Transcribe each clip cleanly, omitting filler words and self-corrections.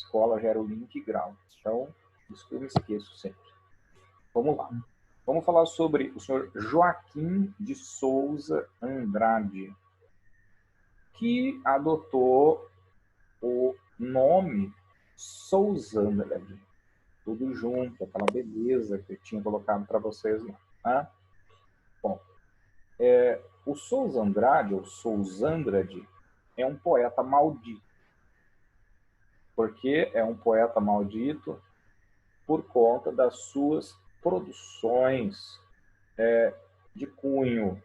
escola já era o link grau. Então, isso que eu me esqueço sempre. Vamos lá. Vamos falar sobre o senhor Joaquim de Souza Andrade, que adotou o nome Souza Andrade. Tudo junto, aquela beleza que eu tinha colocado para vocês lá. Tá? Bom, o Souza Andrade, ou Souzandrade, é um poeta maldito. Por que é um poeta maldito? Por conta das suas produções de cunho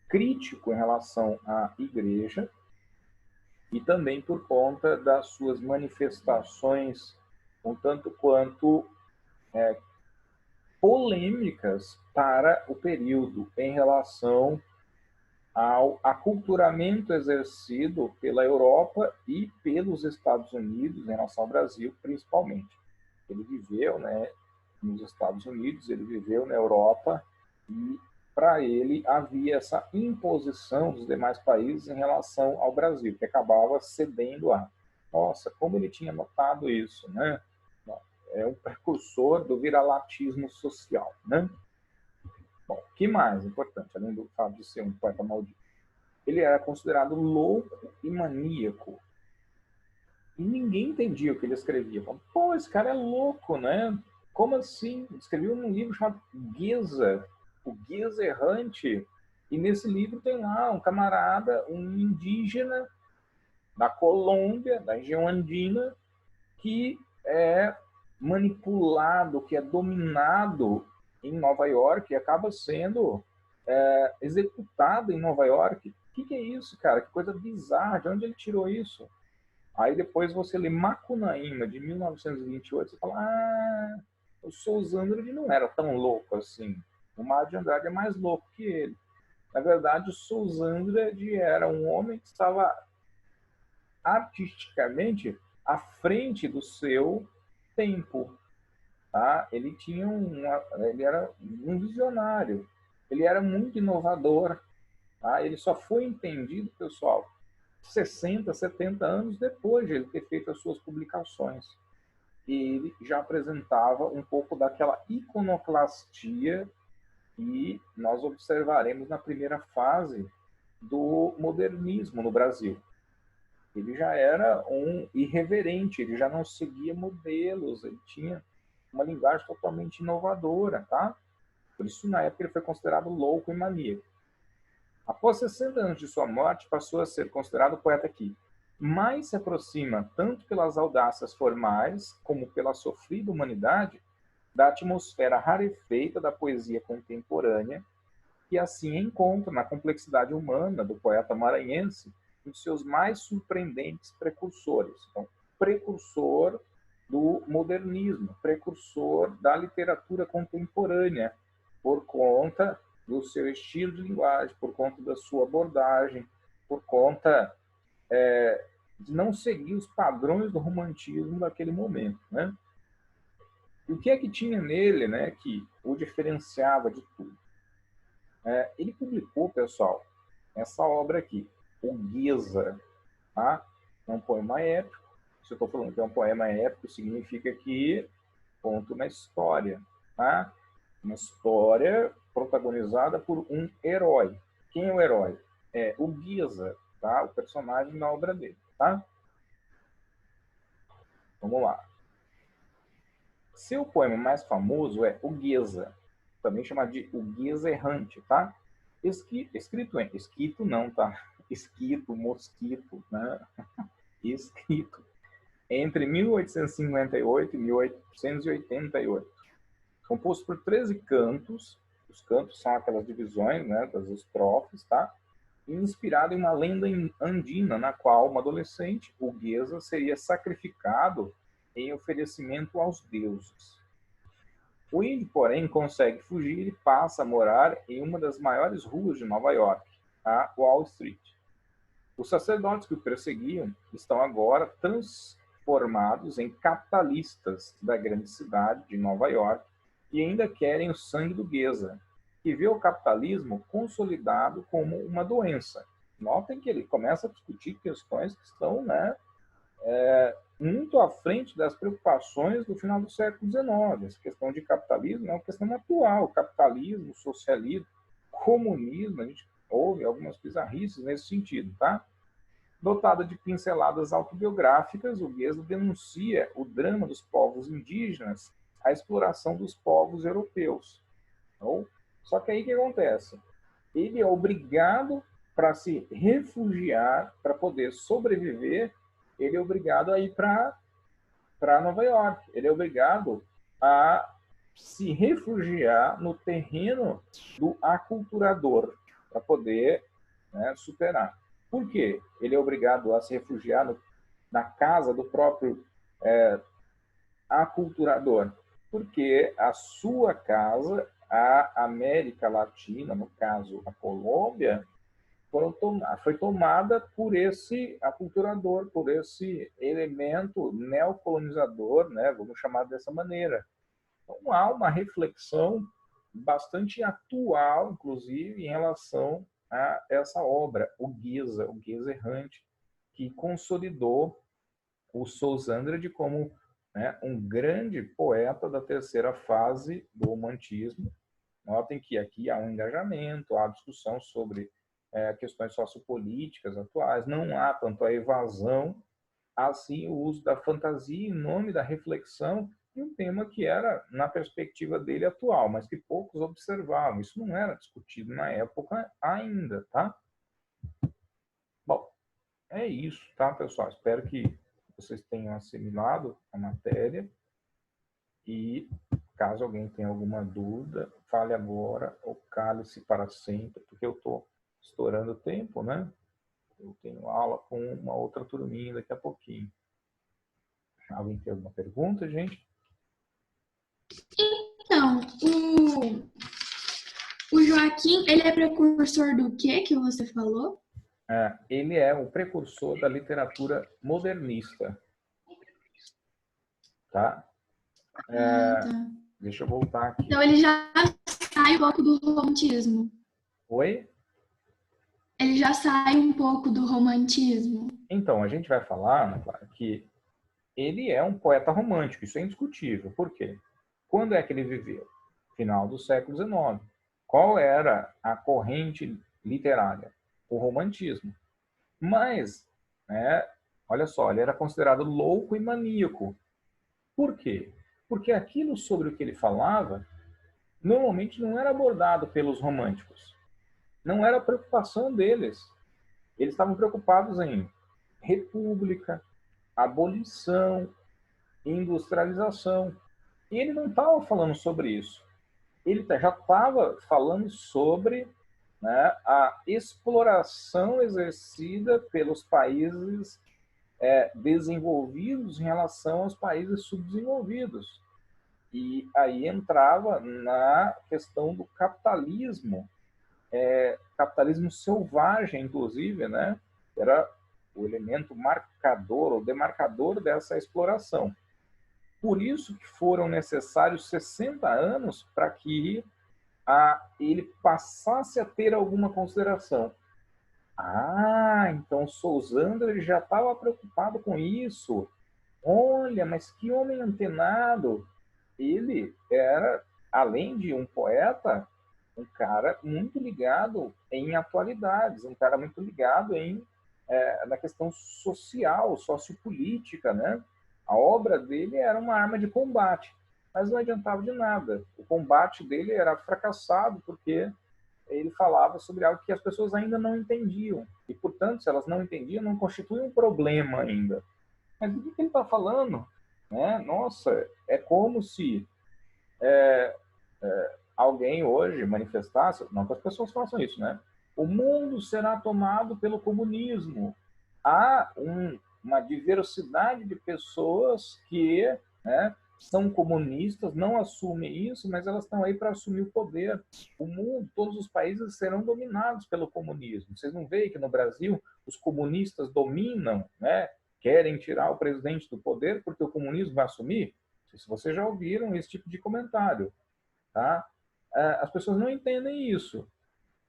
crítico em relação à igreja e também por conta das suas manifestações um tanto quanto polêmicas para o período em relação ao aculturamento exercido pela Europa e pelos Estados Unidos em relação ao Brasil, principalmente. Ele viveu, né, nos Estados Unidos, ele viveu na Europa e para ele havia essa imposição dos demais países em relação ao Brasil, que acabava cedendo a. Nossa, como ele tinha notado isso, né? É um precursor do viralatismo social, né? Bom, o que mais importante, além do fato de ser um poeta maldito? Ele era considerado louco e maníaco. E ninguém entendia o que ele escrevia. Pô, esse cara é louco, né? Como assim? Ele escreveu um livro chamado Gueza, o Gueza Errante. E nesse livro tem lá um camarada, um indígena da Colômbia, da região andina, que é manipulado, que é dominado em Nova York e acaba sendo executado em Nova York. O que é isso, cara? Que coisa bizarra. De onde ele tirou isso? Aí depois você lê Macunaíma, de 1928, você fala, o Souza Andrade não era tão louco assim. O Mário de Andrade é mais louco que ele. Na verdade, o Souza Andrade era um homem que estava artisticamente à frente do seu tempo. Tá? Ele era um visionário. Ele era muito inovador. Tá? Ele só foi entendido, pessoal, 60, 70 anos depois de ele ter feito as suas publicações. E ele já apresentava um pouco daquela iconoclastia que nós observaremos na primeira fase do modernismo no Brasil. Ele já era um irreverente, ele já não seguia modelos, ele tinha uma linguagem totalmente inovadora, tá? Por isso, na época, ele foi considerado louco e maníaco. Após 60 anos de sua morte, passou a ser considerado o poeta que mais se aproxima, tanto pelas audácias formais, como pela sofrida humanidade, da atmosfera rarefeita da poesia contemporânea, que assim encontra na complexidade humana do poeta maranhense um de seus mais surpreendentes precursores. Então, precursor do modernismo, precursor da literatura contemporânea, por conta do seu estilo de linguagem, por conta da sua abordagem, por conta de não seguir os padrões do romantismo daquele momento, né? E o que é que tinha nele, né, que o diferenciava de tudo? Ele publicou, pessoal, essa obra aqui, o Gueza, tá? É um poema épico. Se eu estou falando que é um poema épico, significa que conta uma história, tá? Uma história protagonizada por um herói. Quem é o herói? É o Gueza, tá? O personagem da obra dele, tá? Vamos lá. Seu poema mais famoso é o Gueza, também chamado de o Gueza Errante, tá? Escrito em... Esquito não, tá? Esquito, mosquito, né? Escrito entre 1858 e 1888. Composto por 13 cantos, os cantos são aquelas divisões, né, das estrofes, tá? Inspirado em uma lenda andina, na qual uma adolescente, o Gueza, seria sacrificado em oferecimento aos deuses. O índio, porém, consegue fugir e passa a morar em uma das maiores ruas de Nova York, a Wall Street. Os sacerdotes que o perseguiam estão agora transformados em capitalistas da grande cidade de Nova York e ainda querem o sangue do Gueza, que vê o capitalismo consolidado como uma doença. Notem que ele começa a discutir questões que estão, né, muito à frente das preocupações do final do século XIX. Essa questão de capitalismo é uma questão atual. Capitalismo, socialismo, comunismo, a gente ouve algumas bizarrices nesse sentido, tá? Dotada de pinceladas autobiográficas, o Goebbels denuncia o drama dos povos indígenas, a exploração dos povos europeus. Então, só que aí o que acontece? Ele é obrigado, para se refugiar, para poder sobreviver, ele é obrigado a ir para Nova York. Ele é obrigado a se refugiar no terreno do aculturador, para poder, né, superar. Por quê? Ele é obrigado a se refugiar na casa do próprio aculturador, porque a sua casa, a América Latina, no caso a Colômbia, foi tomada por esse aculturador, por esse elemento neocolonizador, né? Vamos chamar dessa maneira. Então, há uma reflexão bastante atual, inclusive, em relação a essa obra, o Guisa Errante, que consolidou o Sousa Andrade como, né, um grande poeta da terceira fase do romantismo. Notem que aqui há um engajamento, há discussão sobre questões sociopolíticas atuais, não há tanto a evasão, assim o uso da fantasia em nome da reflexão de um tema que era, na perspectiva dele, atual, mas que poucos observavam. Isso não era discutido na época ainda, tá? Bom, é isso, tá, pessoal? Espero que vocês tenham assimilado a matéria e, caso alguém tenha alguma dúvida, fale agora ou cale-se para sempre, porque eu estou estourando o tempo, né? Eu tenho aula com uma outra turminha daqui a pouquinho. Alguém tem alguma pergunta, gente? Então, o Joaquim, ele é precursor do que você falou? Ele é o precursor da literatura modernista, tá? Tá. Deixa eu voltar aqui. Então ele já sai um pouco do romantismo. Oi? Ele já sai um pouco do romantismo. Então, a gente vai falar, Ana Clara, que ele é um poeta romântico, isso é indiscutível. Por quê? Quando é que ele viveu? Final do século XIX. Qual era a corrente literária? O romantismo. Mas, né, olha só, ele era considerado louco e maníaco. Por quê? Porque aquilo sobre o que ele falava normalmente não era abordado pelos românticos. Não era a preocupação deles. Eles estavam preocupados em república, abolição, industrialização. E ele não estava falando sobre isso. Ele já estava falando sobre, né, a exploração exercida pelos países desenvolvidos em relação aos países subdesenvolvidos. E aí entrava na questão do capitalismo, capitalismo selvagem, inclusive, né? Era o elemento marcador, ou demarcador dessa exploração. Por isso que foram necessários 60 anos para que ele passasse a ter alguma consideração. Então Sousandra ele já estava preocupado com isso. Olha, mas que homem antenado. Ele era, além de um poeta, um cara muito ligado em atualidades, um cara muito ligado na questão social, sociopolítica, né? A obra dele era uma arma de combate, mas não adiantava de nada. O combate dele era fracassado porque ele falava sobre algo que as pessoas ainda não entendiam. E, portanto, se elas não entendiam, não constitui um problema ainda. Mas do que ele está falando? Né? Nossa, é como se alguém hoje manifestasse, não que as pessoas façam isso, né? O mundo será tomado pelo comunismo. Há uma diversidade de pessoas que, né, são comunistas, não assumem isso, mas elas estão aí para assumir o poder. O mundo, todos os países serão dominados pelo comunismo. Vocês não veem que no Brasil os comunistas dominam, né? Querem tirar o presidente do poder porque o comunismo vai assumir? Não sei se vocês já ouviram esse tipo de comentário, tá? As pessoas não entendem isso.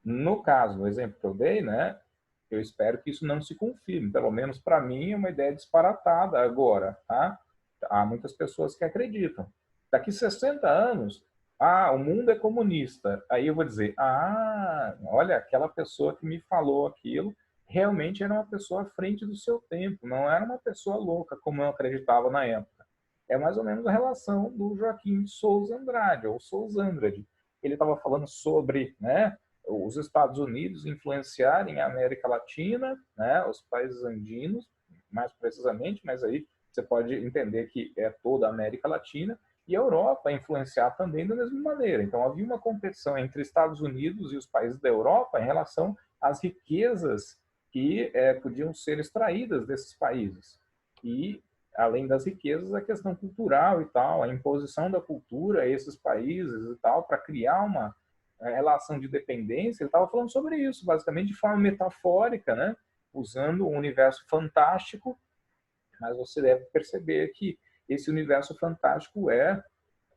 No caso, o exemplo que eu dei, né? Eu espero que isso não se confirme. Pelo menos para mim é uma ideia disparatada agora, tá? Há muitas pessoas que acreditam. Daqui 60 anos, o mundo é comunista. Aí eu vou dizer, olha, aquela pessoa que me falou aquilo realmente era uma pessoa à frente do seu tempo, não era uma pessoa louca, como eu acreditava na época. É mais ou menos a relação do Joaquim de Souza Andrade, ou Souza Andrade. Ele estava falando sobre, né, os Estados Unidos influenciarem a América Latina, né, os países andinos, mais precisamente, mas aí você pode entender que é toda a América Latina, e a Europa influenciar também da mesma maneira. Então havia uma competição entre Estados Unidos e os países da Europa em relação às riquezas que podiam ser extraídas desses países. E, além das riquezas, a questão cultural e tal, a imposição da cultura a esses países e tal, para criar uma relação de dependência. Ele estava falando sobre isso, basicamente de forma metafórica, né? Usando um universo fantástico, mas você deve perceber que esse universo fantástico é,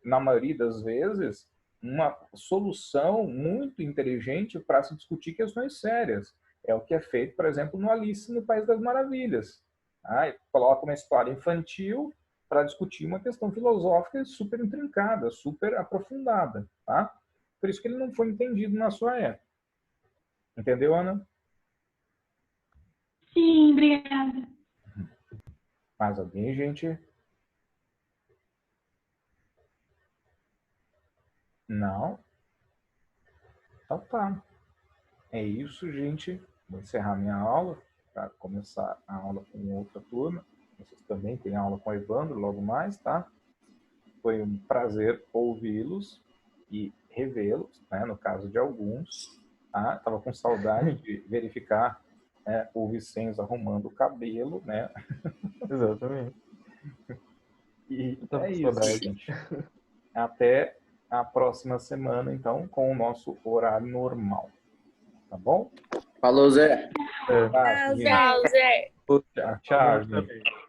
na maioria das vezes, uma solução muito inteligente para se discutir questões sérias. É o que é feito, por exemplo, no Alice no País das Maravilhas. Coloca uma história infantil para discutir uma questão filosófica super intrincada, super aprofundada. Tá? Por isso que ele não foi entendido na sua época. Entendeu, Ana? Sim, obrigada. Mais alguém, gente? Não? Então tá. É isso, gente. Vou encerrar minha aula para começar a aula com outra turma. Vocês também têm aula com o Evandro logo mais, tá? Foi um prazer ouvi-los e revê-los, né? No caso de alguns. Tava com saudade de verificar o Vicenzo arrumando o cabelo, né? Exatamente. E é isso, gente. Até a próxima semana, então, com o nosso horário normal. Tá bom? Falou, Zé. Tá, gente. Tchau, Zé. Tchau, gente.